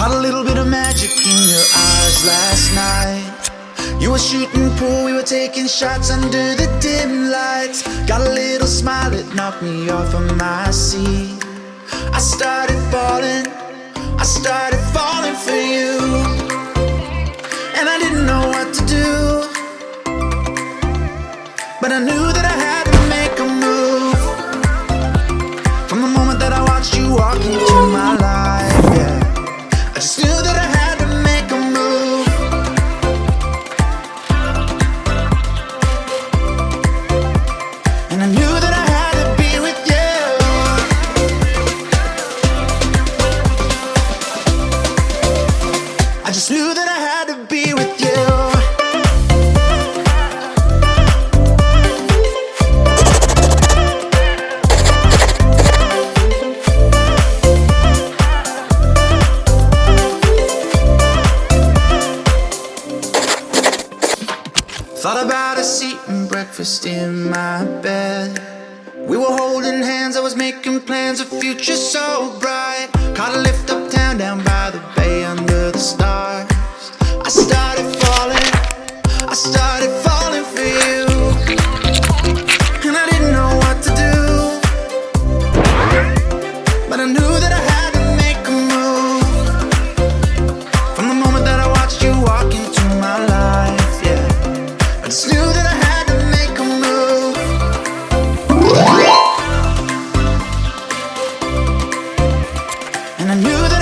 Caught a little bit of magic in your eyes last night. You were shooting pool, we were taking shots under the dim lights. Got a little smile that knocked me off of my seat. I started falling for you, and I didn't know what to do, but I knew that I had to make a move. From the moment that I watched you walk into my life, yeah, I just knew that I had to make a move. And I knew that I had to be with you. I just knew that I had to be with you. Thought about us eating breakfast in my bed. We were holding hands, I was making plans, a future so bright. Caught a lift uptown, down by the bay under the stars. I started falling for you, and I didn't know what to do, but I knew that I had to make a move. From the moment that I watched you walk into my life, yeah, I just knew that I had to make a move. And I knew that